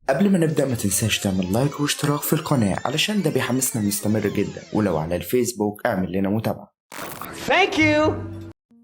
قبل ما نبدأ ما تنساش تعمل لايك واشتراك في القناة علشان ده بيحمسنا نستمر جدا، ولو على الفيسبوك اعمل لنا متابعة. Thank you.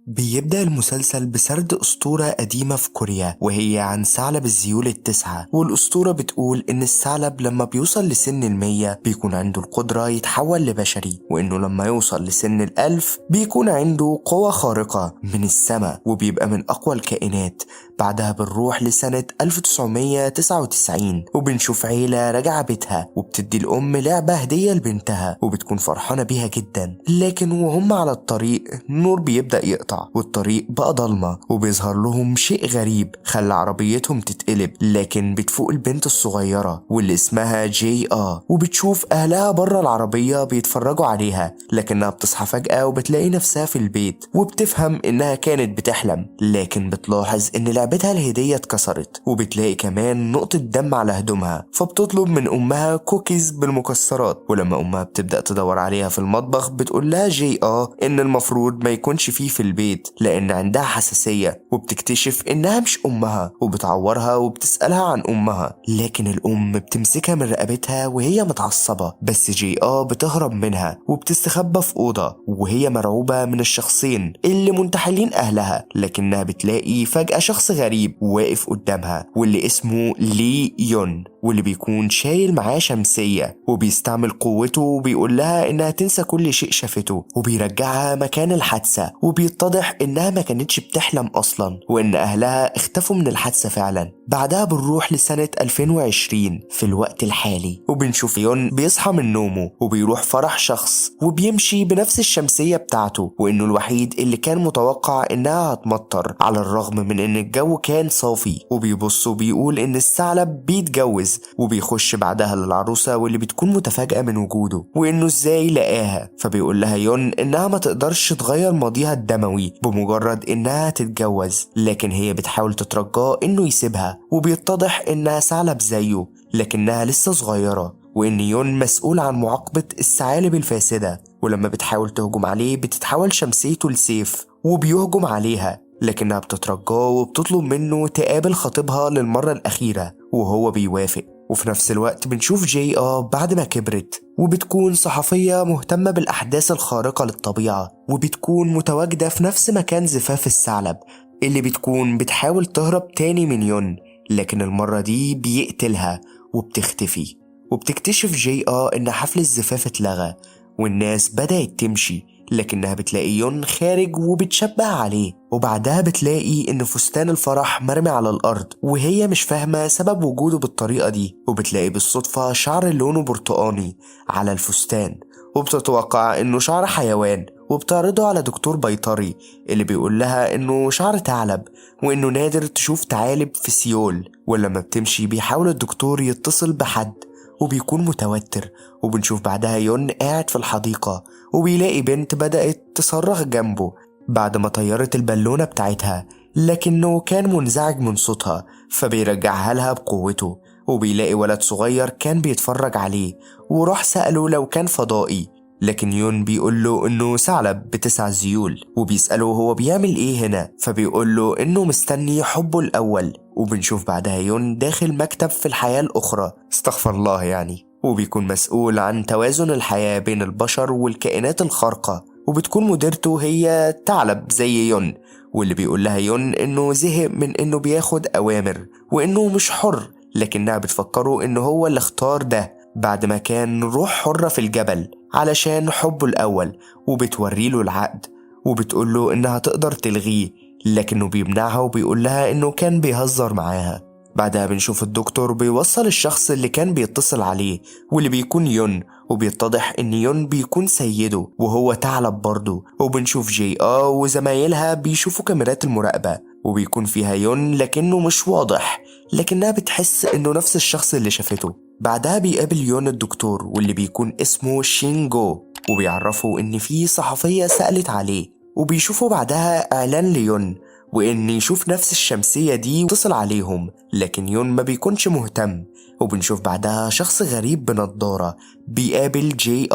بيبدأ المسلسل بسرد أسطورة قديمة في كوريا، وهي عن ثعلب الذيول التسعة. والأسطورة بتقول إن الثعلب لما بيوصل لسن 100 بيكون عنده القدرة يتحول لبشري، وإنه لما يوصل لسن 1000 بيكون عنده قوة خارقة من السماء وبيبقى من أقوى الكائنات. بعدها بنروح لسنة 1999 وبنشوف عيلة راجعة بيتها وبتدي الأم لعبة هدية لبنتها وبتكون فرحانة بيها جدا، لكن وهم على الطريق النور بيبدأ يقطع والطريق بقى ضلمة وبيظهر لهم شيء غريب خلى عربيتهم تتقلب. لكن بتفوق البنت الصغيرة واللي اسمها جي وبتشوف أهلها بره العربية بيتفرجوا عليها، لكنها بتصحى فجأة وبتلاقي نفسها في البيت وبتفهم إنها كانت بتحلم. لكن بتلاحظ إن لعبتها الهدية اتكسرت وبتلاقي كمان نقطة دم على هدومها، فبتطلب من أمها كوكيز بالمكسرات. ولما أمها بتبدأ تدور عليها في المطبخ بتقول لها جي إن المفروض ما يكونش فيه في البيت لأن عندها حساسية، وبتكتشف إنها مش أمها وبتعورها وبتسألها عن أمها. لكن الأم بتمسكها من رقبتها وهي متعصبة، بس جي بتهرب منها وبتستخبى في أوضة وهي مرعوبة من الشخصين اللي منتحلين أهلها. لكنها بتلاقي فجأة شخص غريب واقف قدامها واللي اسمه لي يون، واللي بيكون شايل معاه شمسية وبيستعمل قوته وبيقول لها إنها تنسى كل شيء شافته وبيرجعها مكان الحادثة. وبيتضح إنها ما كانتش بتحلم أصلا وإن أهلها اختفوا من الحادثة فعلا. بعدها بنروح لسنة 2020 في الوقت الحالي وبنشوف يون بيصحى من نومه وبيروح فرح شخص وبيمشي بنفس الشمسية بتاعته، وإنه الوحيد اللي كان متوقع إنها هتمطر على الرغم من إن الجو كان صافي. وبيبص وبيقول إن الثعلب بيتجوز وبيخش بعدها للعروسة واللي بتكون متفاجئة من وجوده وإنه إزاي لقاها. فبيقول لها يون إنها ما تقدرش تغير ماضيها الدموي بمجرد إنها تتجوز، لكن هي بتحاول تترجاه إنه يسيبها. وبيتضح إنها ثعلب زيه لكنها لسه صغيرة، وإن يون مسؤول عن معاقبة الثعالب الفاسدة. ولما بتحاول تهجم عليه بتتحول شمسيته لسيف وبيهجم عليها، لكنها بتترجاه وبتطلب منه تقابل خطيبها للمرة الأخيرة وهو بيوافق. وفي نفس الوقت بنشوف جي بعد ما كبرت وبتكون صحفية مهتمة بالأحداث الخارقة للطبيعة، وبتكون متواجدة في نفس مكان زفاف الثعلب اللي بتكون بتحاول تهرب تاني من يون، لكن المرة دي بيقتلها وبتختفي. وبتكتشف جي إن حفل الزفاف اتلغى والناس بدأت تمشي، لكنها بتلاقي يون خارج وبتشبه عليه. وبعدها بتلاقي إن فستان الفرح مرمي على الأرض وهي مش فاهمة سبب وجوده بالطريقة دي، وبتلاقي بالصدفة شعر لونه برتقاني على الفستان وبتتوقع إنه شعر حيوان، وبتعرضه على دكتور بيطري اللي بيقول لها إنه شعر ثعلب وإنه نادر تشوف ثعالب في سيول. ولما بتمشي بيحاول الدكتور يتصل بحد وبيكون متوتر. وبنشوف بعدها يون قاعد في الحديقة وبيلاقي بنت بدأت تصرخ جنبه بعد ما طيرت البالونة بتاعتها، لكنه كان منزعج من صوتها فبيرجعها لها بقوته. وبيلاقي ولد صغير كان بيتفرج عليه وراح سأله لو كان فضائي، لكن يون بيقول له انه ثعلب ب9 ذيول وبيسأله هو بيعمل ايه هنا، فبيقول له انه مستني حبه الاول. وبنشوف بعدها يون داخل مكتب في الحياة الاخرى، استغفر الله يعني، وبيكون مسؤول عن توازن الحياة بين البشر والكائنات الخارقة. وبتكون مديرته هي ثعلب زي يون، واللي بيقول لها يون انه زهق من انه بياخد اوامر وانه مش حر، لكنها بتفكره انه هو اللي اختار ده بعد ما كان روح حرة في الجبل علشان حبه الأول. وبتوريله العقد وبتقوله إنها تقدر تلغيه، لكنه بيمنعها وبيقول لها إنه كان بيهزر معاها. بعدها بنشوف الدكتور بيوصل الشخص اللي كان بيتصل عليه واللي بيكون يون، وبيتضح إن يون بيكون سيده وهو ثعلب برضه. وبنشوف جي وزمايلها بيشوفوا كاميرات المراقبة وبيكون فيها يون لكنه مش واضح، لكنها بتحس إنه نفس الشخص اللي شافته. بعدها بيقابل يون الدكتور واللي بيكون اسمه شينجو وبيعرفوا إن في صحفية سألت عليه، وبيشوفوا بعدها إعلان ليون وإن يشوف نفس الشمسية دي ويتصل عليهم، لكن يون ما بيكونش مهتم. وبنشوف بعدها شخص غريب بنضارة بيقابل جي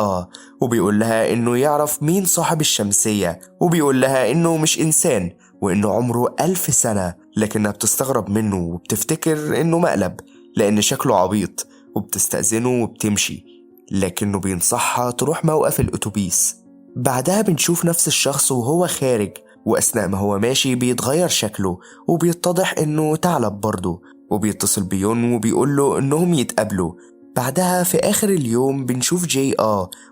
وبيقول لها إنه يعرف مين صاحب الشمسية، وبيقول لها إنه مش إنسان وإنه عمره 1000 سنة، لكنها بتستغرب منه وبتفتكر إنه مقلب. لأن شكله عبيط، وبتستأذنه وبتمشي، لكنه بينصحها تروح موقف الأتوبيس. بعدها بنشوف نفس الشخص وهو خارج، وأثناء ما هو ماشي بيتغير شكله وبيتضح إنه ثعلب برضه، وبيتصل بيون وبيقوله إنهم يتقابلوا. بعدها في آخر اليوم بنشوف جي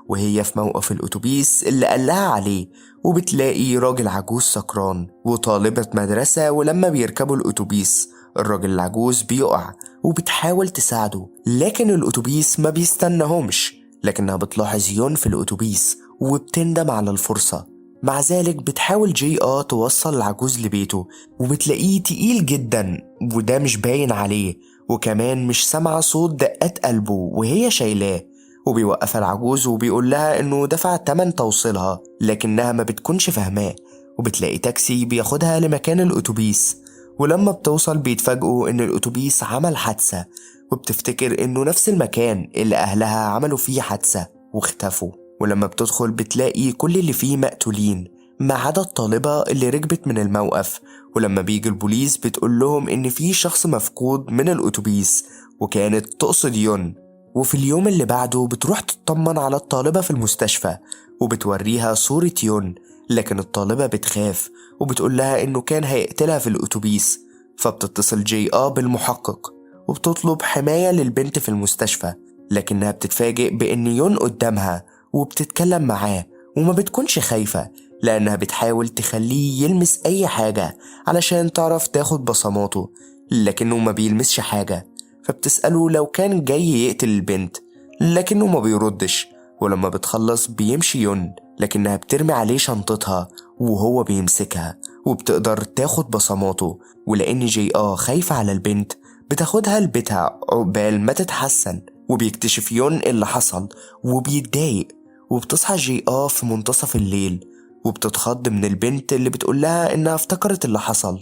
وهي في موقف الأتوبيس اللي قالها عليه، وبتلاقي راجل عجوز سكران وطالبة مدرسة، ولما بيركبوا الأتوبيس الراجل العجوز بيقع وبتحاول تساعده، لكن الأتوبيس ما بيستناهمش، لكنها بتلاحظ يون في الأتوبيس وبتندم على الفرصة. مع ذلك بتحاول جي توصل العجوز لبيته، وبتلاقيه تقيل جدا وده مش باين عليه، وكمان مش سامعة صوت دقات قلبه وهي شايلاه. وبيوقفها العجوز وبيقول لها انه دفع تمن توصيلها، لكنها ما بتكونش فاهماه. وبتلاقي تاكسي بياخدها لمكان الأتوبيس، ولما بتوصل بيتفاجئوا ان الأتوبيس عمل حادثة، وبتفتكر انه نفس المكان اللي اهلها عملوا فيه حادثة واختفوا. ولما بتدخل بتلاقي كل اللي فيه مقتولين ما عدا الطالبة اللي ركبت من الموقف. ولما بيجي البوليس بتقول لهم ان في شخص مفقود من الأتوبيس، وكانت تقصد يون. وفي اليوم اللي بعده بتروح تطمن على الطالبة في المستشفى، وبتوريها صورة يون، لكن الطالبة بتخاف وبتقول لها انه كان هيقتلها في الأتوبيس. فبتتصل جي بالمحقق وبتطلب حماية للبنت في المستشفى، لكنها بتتفاجئ بان يون قدامها وبتتكلم معاه، وما بتكونش خايفة لأنها بتحاول تخليه يلمس أي حاجة علشان تعرف تاخد بصماته، لكنه ما بيلمسش حاجة. فبتسأله لو كان جاي يقتل البنت، لكنه ما بيردش. ولما بتخلص بيمشي يون، لكنها بترمي عليه شنطتها وهو بيمسكها وبتقدر تاخد بصماته. ولأن جي خايفة على البنت بتاخدها لبيتها عقبال ما تتحسن. وبيكتشف يون اللي حصل وبيتضايق، وبتصحى جي في منتصف الليل وبتتخض من البنت اللي بتقول لها انها افتكرت اللي حصل،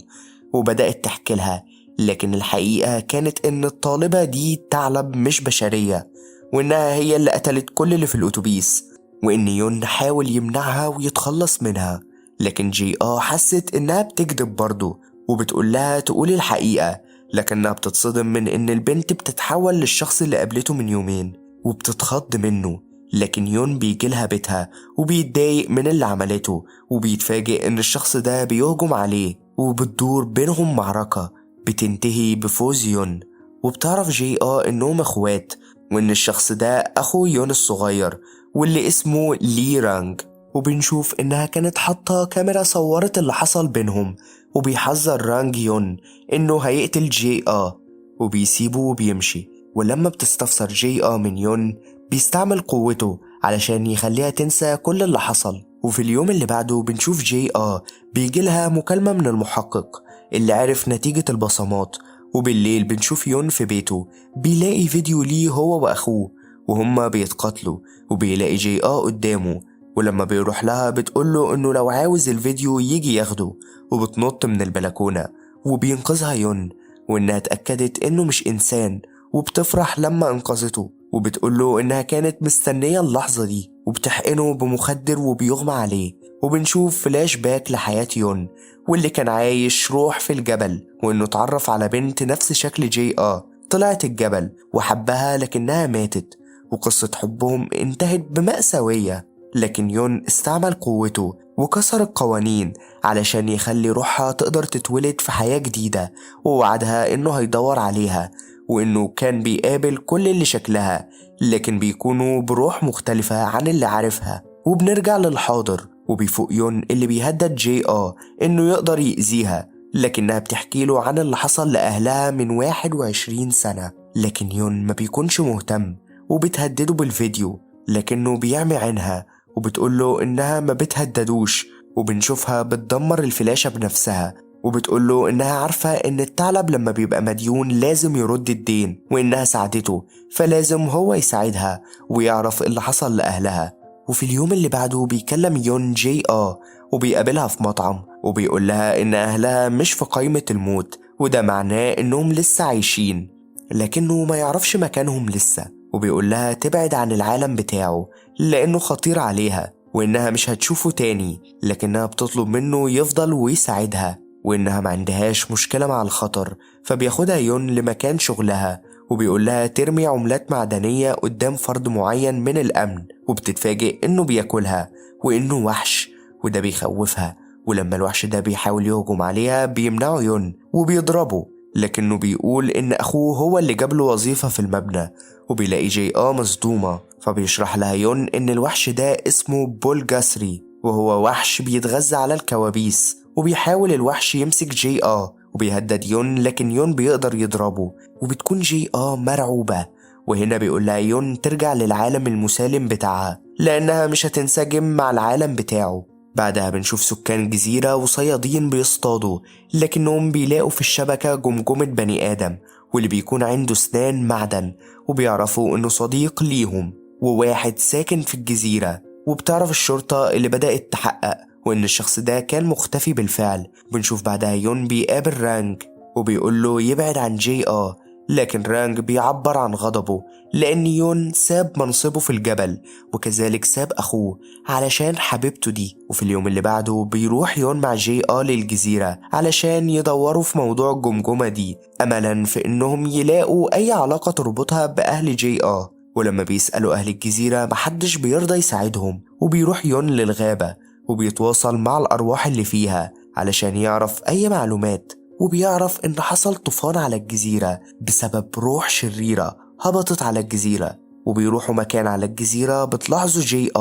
وبدأت تحكي لها، لكن الحقيقة كانت ان الطالبة دي ثعلب مش بشرية، وانها هي اللي قتلت كل اللي في الأتوبيس، وان يون حاول يمنعها ويتخلص منها. لكن جي حست انها بتكذب برضه، وبتقول لها تقول الحقيقة، لكنها بتتصدم من ان البنت بتتحول للشخص اللي قابلته من يومين وبتتخض منه. لكن يون بيجيلها بيتها وبيتضايق من اللي عملته، وبيتفاجئ ان الشخص ده بيهجم عليه، وبتدور بينهم معركة بتنتهي بفوز يون. وبتعرف جي انهم اخوات، وان الشخص ده اخو يون الصغير واللي اسمه لي رانج. وبنشوف انها كانت حاطة كاميرا صورت اللي حصل بينهم، وبيحذر رانج يون انه هيقتل جي وبيسيبه وبيمشي. ولما بتستفسر جي من يون بيستعمل قوته علشان يخليها تنسى كل اللي حصل. وفي اليوم اللي بعده بنشوف جي بيجيلها مكالمة من المحقق اللي عرف نتيجة البصمات. وبالليل بنشوف يون في بيته بيلاقي فيديو ليه هو وأخوه وهما بيتقاتلوا، وبيلاقي جي قدامه. ولما بيروح لها بتقوله انه لو عاوز الفيديو يجي ياخده، وبتنط من البلكونة وبينقذها يون، وانها اتأكدت انه مش انسان، وبتفرح لما انقذته. وبتقوله انها كانت مستنية اللحظة دي، وبتحقنه بمخدر وبيغمى عليه. وبنشوف فلاش باك لحياة يون واللي كان عايش روح في الجبل، وانه اتعرف على بنت نفس شكل جي طلعت الجبل وحبها لكنها ماتت، وقصة حبهم انتهت بمأساوية. لكن يون استعمل قوته وكسر القوانين علشان يخلي روحها تقدر تتولد في حياة جديدة، ووعدها انه هيدور عليها، وانه كان بيقابل كل اللي شكلها لكن بيكونوا بروح مختلفة عن اللي عارفها. وبنرجع للحاضر وبيفوق يون اللي بيهدد جي انه يقدر يأذيها، لكنها بتحكي له عن اللي حصل لأهلها من 21 سنة. لكن يون ما بيكونش مهتم وبتهدده بالفيديو، لكنه بيعمي عينها وبتقوله انها ما بتهددوش. وبنشوفها بتدمر الفلاشة بنفسها، وبتقوله انها عارفة ان الثعلب لما بيبقى مديون لازم يرد الدين، وانها ساعدته فلازم هو يساعدها ويعرف اللي حصل لأهلها. وفي اليوم اللي بعده بيكلم يون جي وبيقابلها في مطعم، وبيقول لها ان اهلها مش في قائمة الموت، وده معناه انهم لسه عايشين، لكنه ما يعرفش مكانهم لسه. وبيقول لها تبعد عن العالم بتاعه لانه خطير عليها، وانها مش هتشوفه تاني، لكنها بتطلب منه يفضل ويساعدها، وانها ما عندهاش مشكلة مع الخطر. فبياخدها يون لمكان شغلها وبيقول لها ترمي عملات معدنية قدام فرد معين من الأمن، وبتتفاجئ إنه بياكلها وإنه وحش، وده بيخوفها. ولما الوحش ده بيحاول يهجم عليها بيمنعه يون وبيضربه، لكنه بيقول إن أخوه هو اللي جابله وظيفة في المبنى. وبيلاقي جي مصدومة، فبيشرح لها يون إن الوحش ده اسمه بول جاسري، وهو وحش بيتغذى على الكوابيس. وبيحاول الوحش يمسك جي وبيهدد يون، لكن يون بيقدر يضربه، وبتكون جي مرعوبة. وهنا بيقول لها يون ترجع للعالم المسالم بتاعها لأنها مش هتنسجم مع العالم بتاعه. بعدها بنشوف سكان جزيرة وصيادين بيصطادوا، لكنهم بيلاقوا في الشبكة جمجمة بني آدم، واللي بيكون عنده سنان معدن، وبيعرفوا إنه صديق ليهم وواحد ساكن في الجزيرة. وبتعرف الشرطة اللي بدأت تحقق وإن الشخص ده كان مختفي بالفعل. بنشوف بعدها يون بيقابل رانج وبيقول له يبعد عن جي لكن رانج بيعبر عن غضبه لأن يون ساب منصبه في الجبل، وكذلك ساب أخوه علشان حبيبته دي. وفي اليوم اللي بعده بيروح يون مع جي للجزيرة علشان يدوروا في موضوع الجمجمة دي، أملا في إنهم يلاقوا أي علاقة تربطها بأهل جي ولما بيسألوا أهل الجزيرة محدش بيرضى يساعدهم. وبيروح يون للغابة وبيتواصل مع الأرواح اللي فيها علشان يعرف أي معلومات. وبيعرف إن حصل طوفان على الجزيرة بسبب روح شريرة هبطت على الجزيرة. وبيروحوا مكان على الجزيرة بتلاحظوا جي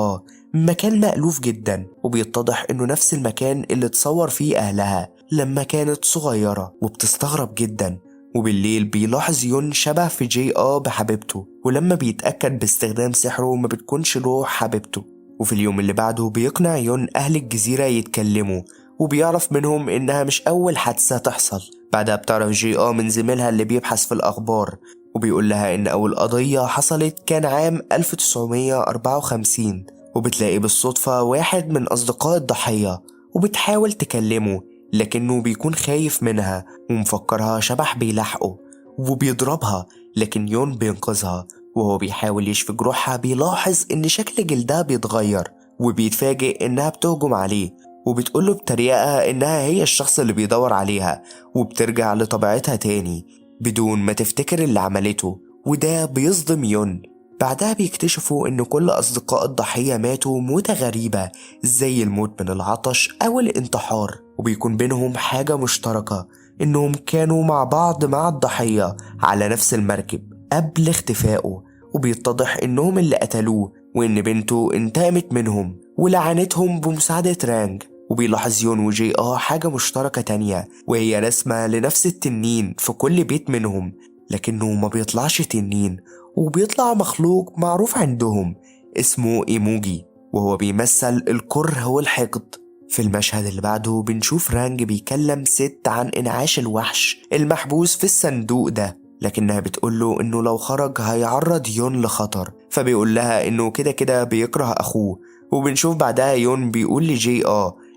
مكان مألوف جدا، وبيتضح إنه نفس المكان اللي تصور فيه أهلها لما كانت صغيرة، وبتستغرب جدا. وبالليل بيلاحظ يون شبه في جي بحبيبته، ولما بيتأكد باستخدام سحره ما بتكونش روح حبيبته. وفي اليوم اللي بعده بيقنع يون أهل الجزيرة يتكلموا، وبيعرف منهم إنها مش أول حادثة تحصل. بعدها بتعرف جي من زميلها اللي بيبحث في الأخبار، وبيقول لها إن أول قضية حصلت كان عام 1954. وبتلاقي بالصدفة واحد من أصدقاء الضحية وبتحاول تكلمه، لكنه بيكون خايف منها ومفكرها شبح بيلاحقه وبيضربها، لكن يون بينقذها. وهو بيحاول يشفي جروحها بيلاحظ إن شكل جلدها بيتغير، وبيتفاجئ إنها بتهجم عليه، وبتقوله بطريقة إنها هي الشخص اللي بيدور عليها، وبترجع لطبيعتها تاني بدون ما تفتكر اللي عملته. وده بيصدم يون. بعدها بيكتشفوا إن كل أصدقاء الضحية ماتوا موتة غريبة زي الموت من العطش أو الانتحار، وبيكون بينهم حاجة مشتركة إنهم كانوا مع بعض مع الضحية على نفس المركب قبل اختفائه. وبيتضح إنهم اللي قتلوه، وإن بنته انتقمت منهم ولعنتهم بمساعدة رانج. وبيلاحظ يون وجي حاجة مشتركة تانية، وهي رسمة لنفس التنين في كل بيت منهم، لكنه ما بيطلعش تنين، وبيطلع مخلوق معروف عندهم اسمه إيموجي، وهو بيمثل الكره والحقد. في المشهد اللي بعده بنشوف رانج بيكلم ست عن انعاش الوحش المحبوس في الصندوق ده، لكنها بتقوله انه لو خرج هيعرض يون لخطر، فبيقول لها انه كده كده بيكره اخوه. وبنشوف بعدها يون بيقول لجي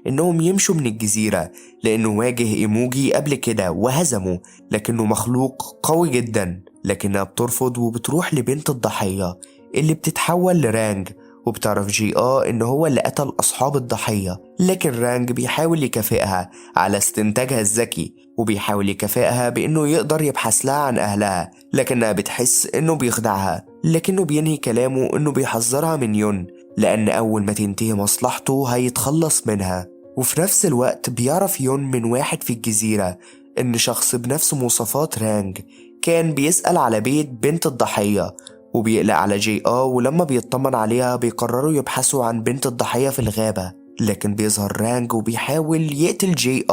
انهم يمشوا من الجزيرة لانه واجه ايموجي قبل كده وهزمه، لكنه مخلوق قوي جدا. لكنها بترفض وبتروح لبنت الضحية اللي بتتحول لرانج، وبتعرف جي ان هو اللي قتل اصحاب الضحية، لكن رانج بيحاول يكافئها على استنتاجها الذكي، وبيحاول يكافئها بانه يقدر يبحث لها عن اهلها، لكنها بتحس انه بيخدعها. لكنه بينهي كلامه انه بيحذرها من يون لان اول ما تنتهي مصلحته هيتخلص منها. وفي نفس الوقت بيعرف يون من واحد في الجزيرة ان شخص بنفس مواصفات رانج كان بيسأل على بيت بنت الضحية، وبيقلق على جي ولما بيطمن عليها بيقرروا يبحثوا عن بنت الضحية في الغابة. لكن بيظهر رانج وبيحاول يقتل جي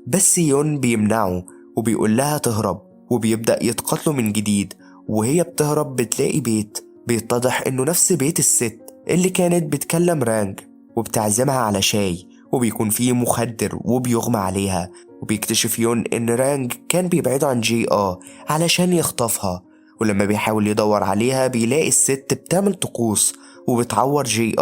بس يون بيمنعه وبيقول لها تهرب، وبيبدأ يتقتلوا من جديد. وهي بتهرب بتلاقي بيت بيتضح انه نفس بيت الست اللي كانت بتكلم رانج وبتعزمها على شاي، وبيكون فيه مخدر وبيغمى عليها. وبيكتشف يون ان رانج كان بيبعده عن جي علشان يخطفها، ولما بيحاول يدور عليها بيلاقي الست بتعمل طقوس وبتعور جي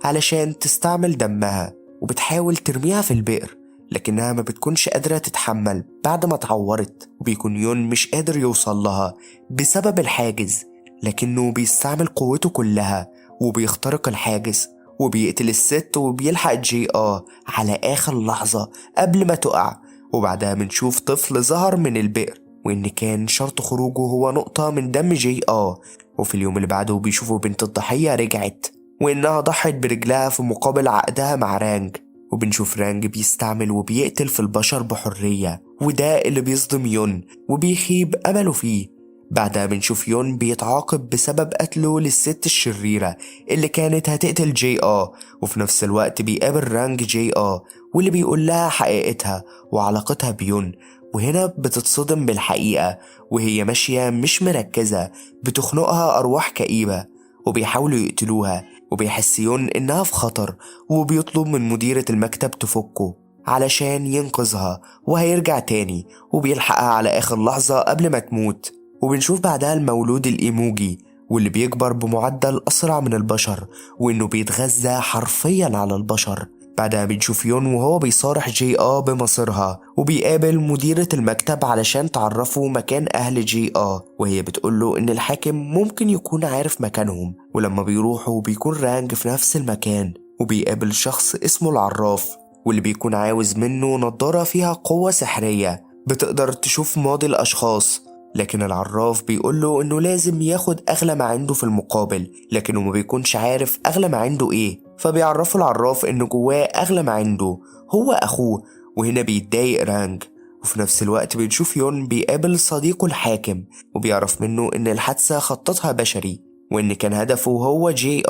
علشان تستعمل دمها، وبتحاول ترميها في البئر، لكنها ما بتكونش قادرة تتحمل بعد ما اتعورت. وبيكون يون مش قادر يوصل لها بسبب الحاجز، لكنه بيستعمل قوته كلها وبيخترق الحاجز وبيقتل الست، وبيلحق جي على آخر لحظة قبل ما تقع. وبعدها بنشوف طفل ظهر من البئر وإن كان شرط خروجه هو نقطة من دم جي وفي اليوم اللي بعده بيشوفوا بنت الضحية رجعت وإنها ضحت برجلها في مقابل عقدها مع رانج. وبنشوف رانج بيستعمل وبيقتل في البشر بحرية، وده اللي بيصدم يون وبيخيب أمله فيه. بعدها بنشوف يون بيتعاقب بسبب قتله للست الشريرة اللي كانت هتقتل جي وفي نفس الوقت بيقابل رانج جي واللي بيقول لها حقيقتها وعلاقتها بيون. وهنا بتتصدم بالحقيقة وهي ماشية مش مركزة، بتخنقها أرواح كئيبة وبيحاولوا يقتلوها. وبيحس يون إنها في خطر وبيطلب من مديرة المكتب تفكه علشان ينقذها وهيرجع تاني، وبيلحقها على آخر لحظة قبل ما تموت. وبنشوف بعدها المولود الإيموجي واللي بيكبر بمعدل أسرع من البشر وإنه بيتغذى حرفيا على البشر. بعدها بنشوف يون وهو بيصارح جي بمصيرها وبيقابل مديرة المكتب علشان تعرفه مكان أهل جي وهي بتقوله إن الحاكم ممكن يكون عارف مكانهم. ولما بيروحوا بيكون رانج في نفس المكان وبيقابل شخص اسمه العراف واللي بيكون عاوز منه نضارة فيها قوة سحرية بتقدر تشوف ماضي الأشخاص. لكن العراف بيقوله إنه لازم ياخد أغلى ما عنده في المقابل، لكنه ما بيكونش عارف أغلى ما عنده إيه. فبيعرفه العراف إنه جواه أغلى ما عنده هو أخوه. وهنا بيتضايق رانج. وفي نفس الوقت بنشوف يون بيقابل صديقه الحاكم وبيعرف منه إن الحادثة خططها بشري وإن كان هدفه هو جي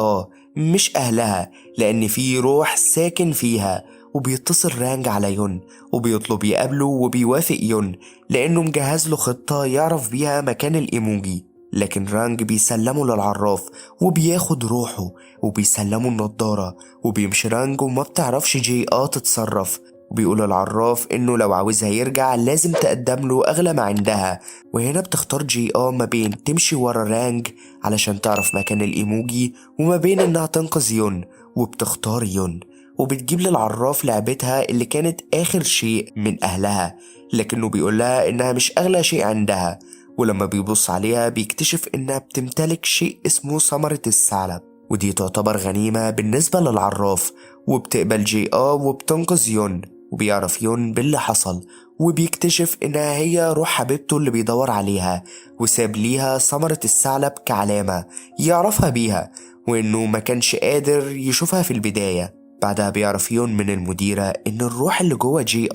مش أهلها، لأن في روح ساكن فيها. وبيتصل رانج على يون وبيطلب يقابله وبيوافق يون لأنه مجهز له خطة يعرف بيها مكان الإيموجي. لكن رانج بيسلمه للعراف وبياخد روحه وبيسلمه النضارة وبيمشي رانج وما بتعرفش جي تتصرف. وبيقول العراف إنه لو عاوزها يرجع لازم تقدم له أغلى ما عندها. وهنا بتختار جي ما بين تمشي ورا رانج علشان تعرف مكان الإيموجي وما بين إنها تنقذ يون، وبتختار يون. وبتجيب للعراف لعبتها اللي كانت آخر شيء من أهلها، لكنه بيقولها إنها مش أغلى شيء عندها. ولما بيبص عليها بيكتشف إنها بتمتلك شيء اسمه ثمرة الثعلب، ودي تعتبر غنيمة بالنسبة للعراف. وبتقبل جي وبتنقذ يون. وبيعرف يون باللي حصل وبيكتشف إنها هي روح حبيبته اللي بيدور عليها، وساب ليها ثمرة الثعلب كعلامة يعرفها بيها، وإنه ما كانش قادر يشوفها في البداية. بعدها بيعرف يون من المديرة إن الروح اللي جوه جي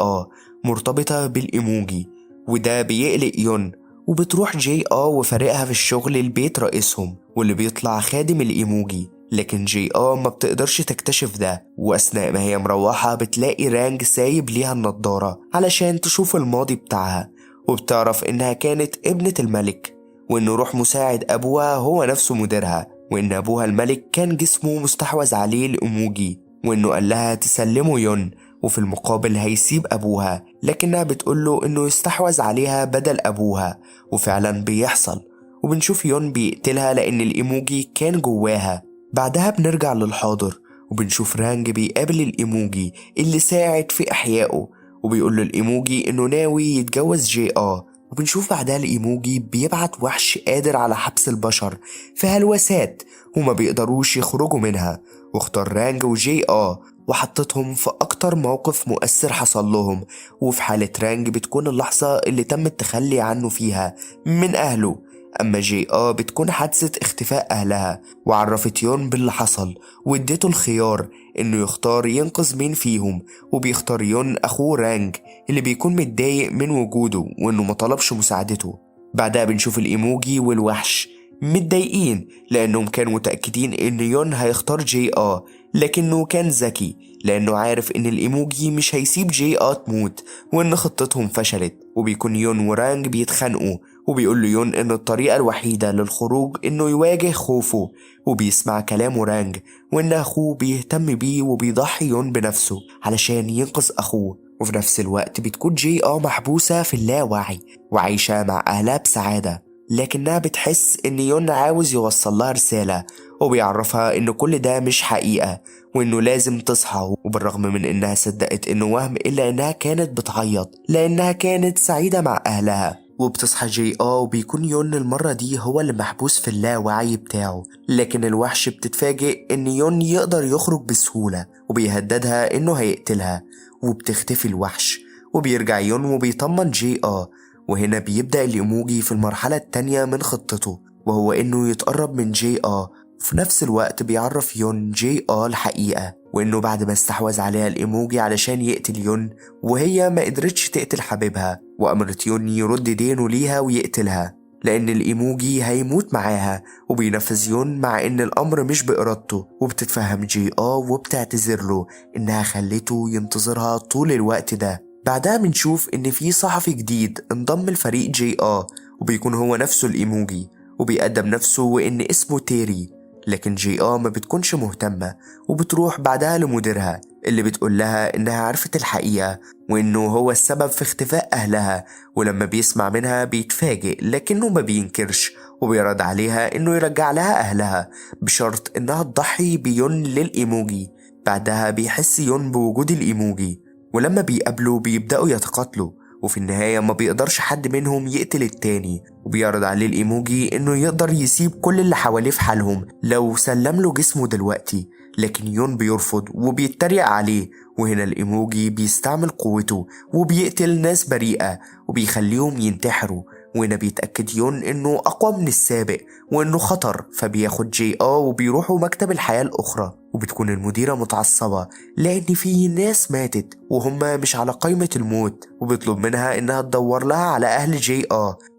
مرتبطة بالإيموجي، وده بيقلق يون. وبتروح جي وفريقها في الشغل البيت رئيسهم واللي بيطلع خادم الإيموجي، لكن جي ما بتقدرش تكتشف ده. وأثناء ما هي مروحة بتلاقي رانج سايب ليها النضارة علشان تشوف الماضي بتاعها، وبتعرف إنها كانت ابنة الملك وإن روح مساعد أبوها هو نفسه مديرها، وإن أبوها الملك كان جسمه مستحوذ عليه الإيموجي، وإنه قال لها تسلمه يون وفي المقابل هيسيب أبوها، لكنها بتقوله إنه يستحوذ عليها بدل أبوها، وفعلا بيحصل. وبنشوف يون بيقتلها لأن الإيموجي كان جواها. بعدها بنرجع للحاضر وبنشوف رانج بيقابل الإيموجي اللي ساعد في إحيائه، وبيقول له الإيموجي إنه ناوي يتجوز جي وبنشوف بعدها الإيموجي بيبعت وحش قادر على حبس البشر في هلوسات وما بيقدروش يخرجوا منها. واختار رانج وجي وحطتهم في أكتر موقف مؤثر حصل لهم. وفي حالة رانج بتكون اللحظة اللي تم التخلي عنه فيها من أهله، أما جي بتكون حادثة اختفاء أهلها. وعرفت يون باللي حصل واديته الخيار إنه يختار ينقذ مين فيهم، وبيختار يون أخوه رانج اللي بيكون متضايق من وجوده وإنه مطلبش مساعدته. بعدها بنشوف الإيموجي والوحش متضايقين لأنهم كانوا متأكدين إن يون هيختار جي لكنه كان ذكي لأنه عارف إن الإيموجي مش هيسيب جي تموت وإن خطتهم فشلت. وبيكون يون ورانج بيتخانقوا وبيقول له يون إن الطريقة الوحيدة للخروج إنه يواجه خوفه، وبيسمع كلامه رانج وإن أخوه بيهتم بيه وبيضحي يون بنفسه علشان ينقذ أخوه. وفي نفس الوقت بتكون جي محبوسة في اللاوعي وعايشة مع أهلها بسعادة، لكنها بتحس إن يون عاوز يوصل لها رسالة وبيعرفها إن كل ده مش حقيقة وإنه لازم تصحى. وبالرغم من إنها صدقت إنه وهم إلا إنها كانت بتعيط لأنها كانت سعيدة مع أهلها. وبتصحى جي وبيكون يون المرة دي هو اللي محبوس في اللاوعي بتاعه، لكن الوحش بتتفاجئ إن يون يقدر يخرج بسهولة وبيهددها إنه هيقتلها. وبتختفي الوحش وبيرجع يون وبيطمن جي وهنا بيبدأ الإيموجي في المرحلة التانية من خطته، وهو إنه يتقرب من جي وفي نفس الوقت بيعرف يون جي الحقيقة، وإنه بعد ما استحوذ عليها الإيموجي علشان يقتل يون وهي ما قدرتش تقتل حبيبها، وأمرت يون يرد دينه ليها ويقتلها لأن الإيموجي هيموت معاها. وبينفذ يون مع إن الأمر مش بإرادته، وبتتفهم جي وبتعتذر له إنها خلته ينتظرها طول الوقت ده. بعدها بنشوف إن في صحفي جديد انضم لفريق جي وبيكون هو نفسه الإيموجي، وبيقدم نفسه وإن اسمه تيري. لكن جي ما بتكونش مهتمة، وبتروح بعدها لمديرها اللي بتقول لها إنها عرفت الحقيقة وإنه هو السبب في اختفاء أهلها. ولما بيسمع منها بيتفاجئ لكنه ما بينكرش، وبيرد عليها إنه يرجع لها أهلها بشرط إنها تضحي بيون للإيموجي. بعدها بيحس يون بوجود الإيموجي، ولما بيقابلوا بيبدأوا يتقاتلوا، وفي النهاية ما بيقدرش حد منهم يقتل التاني. وبيعرض عليه الإيموجي إنه يقدر يسيب كل اللي حواليه في حالهم لو سلم له جسمه دلوقتي، لكن يون بيرفض وبيتريق عليه. وهنا الإيموجي بيستعمل قوته وبيقتل ناس بريئة وبيخليهم ينتحروا. وهنا بيتأكد يون إنه أقوى من السابق وإنه خطر، فبياخد جي وبيروحوا مكتب الحياة الأخرى. وبتكون المديرة متعصبة لأن في ناس ماتت وهم مش على قائمة الموت، وبيطلب منها إنها تدور لها على أهل جي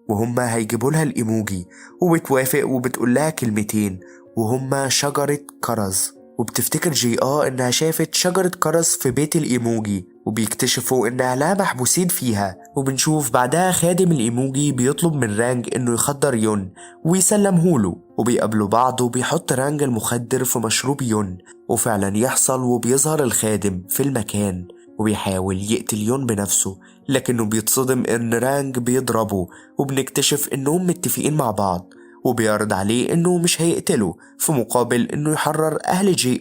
وهم هيجيبوا لها الإيموجي. وبتوافق وبتقول لها كلمتين وهم شجرة كرز. وبتفتكر جي إنها شافت شجرة كرز في بيت الإيموجي، وبيكتشفوا إن أهلها محبوسين فيها. وبنشوف بعدها خادم الإيموجي بيطلب من رانج إنه يخدر يون ويسلمهوله، وبيقابلوا بعض وبيحط رانج المخدر في مشروب يون، وفعلا يحصل وبيظهر الخادم في المكان وبيحاول يقتل يون بنفسه، لكنه بيتصدم إن رانج بيضربه. وبنكتشف إنهم متفقين مع بعض، وبيعرض عليه إنه مش هيقتله في مقابل إنه يحرر أهل جي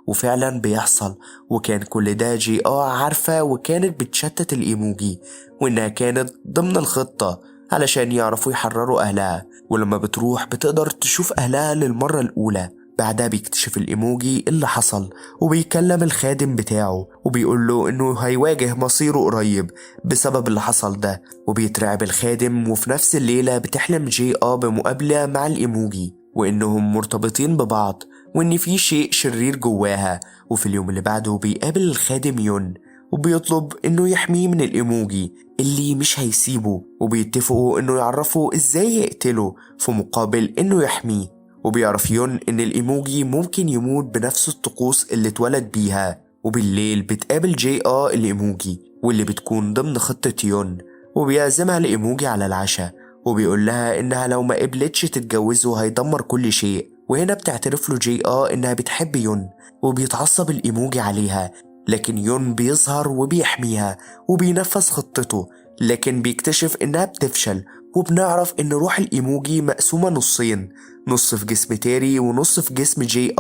وفعلا بيحصل. وكان كل ده جي عارفة، وكانت بتشتت الإيموجي وإنها كانت ضمن الخطة علشان يعرفوا يحرروا أهلها. ولما بتروح بتقدر تشوف أهلها للمرة الأولى. بعدها بيكتشف الإيموجي اللي حصل، وبيكلم الخادم بتاعه وبيقول له إنه هيواجه مصيره قريب بسبب اللي حصل ده. وبيترعب الخادم، وفي نفس الليلة بتحلم جي بمقابلة مع الإيموجي وإنهم مرتبطين ببعض وإن في شيء شرير جواها. وفي اليوم اللي بعده بيقابل الخادم يون وبيطلب إنه يحميه من الإيموجي اللي مش هيسيبه، وبيتفقوا إنه يعرفوا إزاي يقتله في مقابل إنه يحميه. وبيعرف يون إن الإيموجي ممكن يموت بنفس الطقوس اللي اتولد بيها. وبالليل بتقابل جي الإيموجي واللي بتكون ضمن خطة يون، وبيعزمها الإيموجي على العشاء، وبيقول لها إنها لو ما قبلتش تتجوزه هيدمر كل شيء. وهنا بتعترف له جي إنها بتحب يون، وبيتعصب الإيموجي عليها، لكن يون بيظهر وبيحميها وبينفذ خطته، لكن بيكتشف إنها بتفشل. وبنعرف إن روح الإيموجي مقسومة نصين، نص في جسم تيري ونص في جسم جي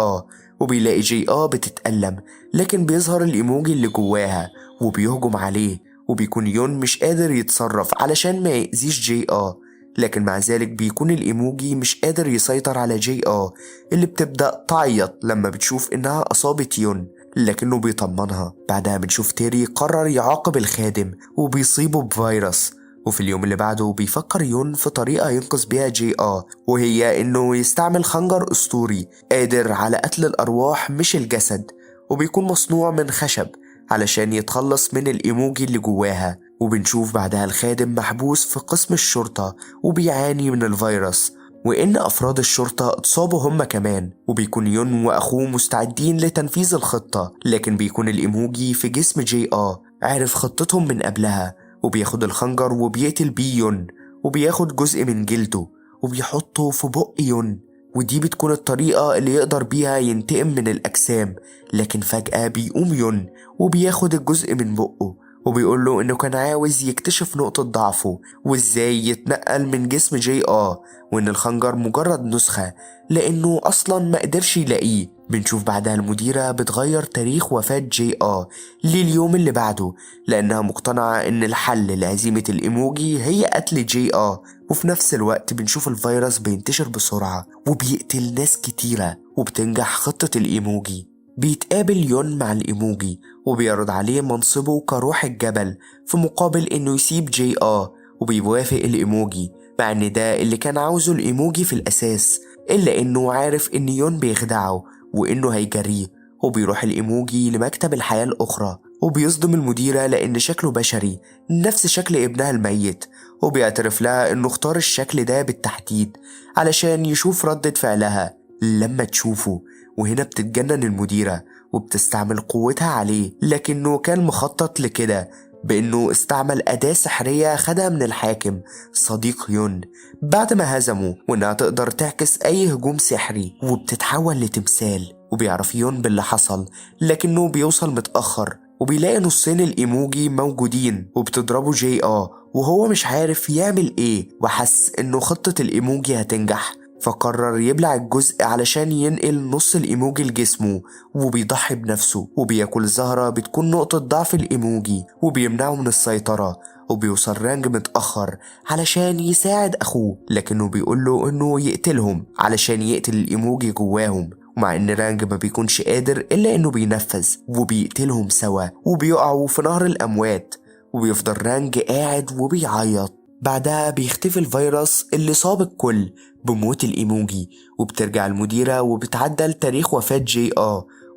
وبيلاقي جي بتتألم، لكن بيظهر الإيموجي اللي جواها وبيهجم عليه. وبيكون يون مش قادر يتصرف علشان ما يأذيش جي لكن مع ذلك بيكون الإيموجي مش قادر يسيطر على جي اللي بتبدأ تعيط لما بتشوف إنها أصابت يون، لكنه بيطمنها. بعدها بنشوف تيري قرر يعاقب الخادم وبيصيبه بفيروس. وفي اليوم اللي بعده بيفكر يون في طريقة ينقذ بيها جي وهي إنه يستعمل خنجر أسطوري قادر على قتل الأرواح مش الجسد، وبيكون مصنوع من خشب علشان يتخلص من الإيموجي اللي جواها. وبنشوف بعدها الخادم محبوس في قسم الشرطة وبيعاني من الفيروس، وإن أفراد الشرطة اتصابوا هم كمان. وبيكون يون وأخوه مستعدين لتنفيذ الخطة، لكن بيكون الإيموجي في جسم جي عارف خطتهم من قبلها، وبياخد الخنجر وبيقتل بيه يون، وبياخد جزء من جلده وبيحطه في بق يون. ودي بتكون الطريقة اللي يقدر بيها ينتقم من الأجسام. لكن فجأة بيقوم يون وبياخد الجزء من بقه وبيقول له إنه كان عاوز يكتشف نقطة ضعفه وإزاي يتنقل من جسم جي وإن الخنجر مجرد نسخة لأنه أصلا ما قدرش يلاقيه. بنشوف بعدها المديرة بتغير تاريخ وفاة جي لليوم اللي بعده، لأنها مقتنعة إن الحل لهزيمة الإيموجي هي قتل جي وفي نفس الوقت بنشوف الفيروس بينتشر بسرعة وبيقتل ناس كتيرة، وبتنجح خطة الإيموجي. بيتقابل يون مع الإيموجي وبيعرض عليه منصبه كروح الجبل في مقابل إنه يسيب جي وبيوافق الإيموجي مع إن ده اللي كان عاوزه الإيموجي في الأساس، إلا إنه عارف إن يون بيخدعه وإنه هيجريه. وبيروح الإيموجي لمكتب الحياة الأخرى وبيصدم المديرة لأن شكله بشري نفس شكل ابنها الميت، وبيعترف لها إنه اختار الشكل ده بالتحديد علشان يشوف ردة فعلها لما تشوفه. وهنا بتتجنن المديرة وبتستعمل قوتها عليه، لكنه كان مخطط لكده بأنه استعمل أداة سحرية خدها من الحاكم صديق يون بعد ما هزمه، وإنها تقدر تعكس أي هجوم سحري وبتتحول لتمثال. وبيعرف يون باللي حصل لكنه بيوصل متأخر وبيلاقي نصين الإيموجي موجودين وبتضربه جي وهو مش عارف يعمل إيه، وحس إنه خطة الإيموجي هتنجح فقرر يبلع الجزء علشان ينقل نص الإيموجي لجسمه، وبيضحي بنفسه وبياكل زهرة بتكون نقطة ضعف الإيموجي وبيمنعه من السيطرة. وبيوصل رانج متأخر علشان يساعد أخوه، لكنه بيقوله إنه يقتلهم علشان يقتل الإيموجي جواهم، ومع إن رانج ما بيكونش قادر إلا إنه بينفذ وبيقتلهم سوا وبيقعوا في نهر الأموات. وبيفضل رانج قاعد وبيعيط. بعدها بيختفي الفيروس اللي صاب الكل بموت الإيموجي، وبترجع المديرة وبتعدل تاريخ وفاة جي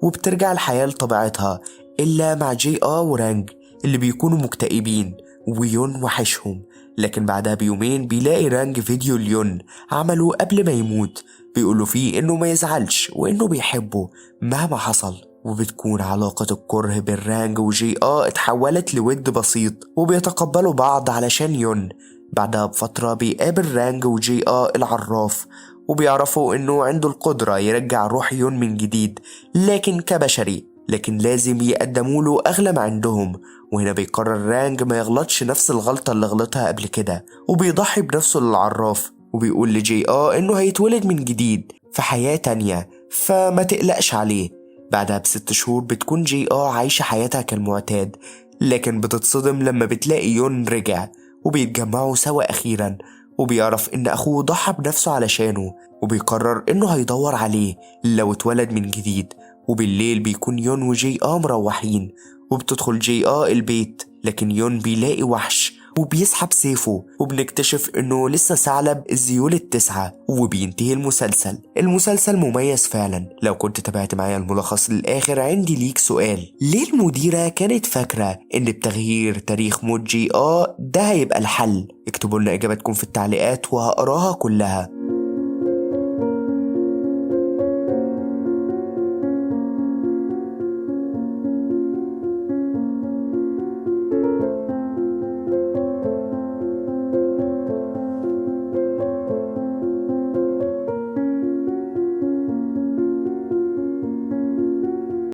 وبترجع الحياة لطبيعتها إلا مع جي ورانج اللي بيكونوا مكتئبين ويون وحشهم. لكن بعدها بيومين بيلاقي رانج فيديو ليون عمله قبل ما يموت بيقوله فيه إنه ما يزعلش وإنه بيحبه مهما حصل. وبتكون علاقة الكره بين رانج وجي اتحولت لود بسيط وبيتقبلوا بعض علشان يون. بعدها بفترة بيقابل رانج وجي العراف وبيعرفوا إنه عنده القدرة يرجع روح يون من جديد لكن كبشري، لكن لازم يقدموا له أغلى ما عندهم. وهنا بيقرر رانج ما يغلطش نفس الغلطة اللي غلطها قبل كده وبيضحي بنفسه للعراف وبيقول لجي إنه هيتولد من جديد في حياة تانية فما تقلقش عليه. بعدها ب6 شهور بتكون جي عايشة حياتها كالمعتاد، لكن بتتصدم لما بتلاقي يون رجع وبيتجمعوا سوا أخيرا، وبيعرف إن أخوه ضحى بنفسه علشانه وبيقرر إنه هيدور عليه لو اتولد من جديد. وبالليل بيكون يون وجي مروحين وبتدخل جي البيت، لكن يون بيلاقي وحش وبيسحب سيفه وبنكتشف انه لسه ثعلب الذيول ال9. وبينتهي المسلسل مميز فعلا. لو كنت تابعت معايا الملخص للآخر عندي ليك سؤال: ليه المديرة كانت فاكرة ان بتغيير تاريخ موت جي ده هيبقى الحل؟ اكتبوا لنا اجاباتكم في التعليقات وهقراها كلها.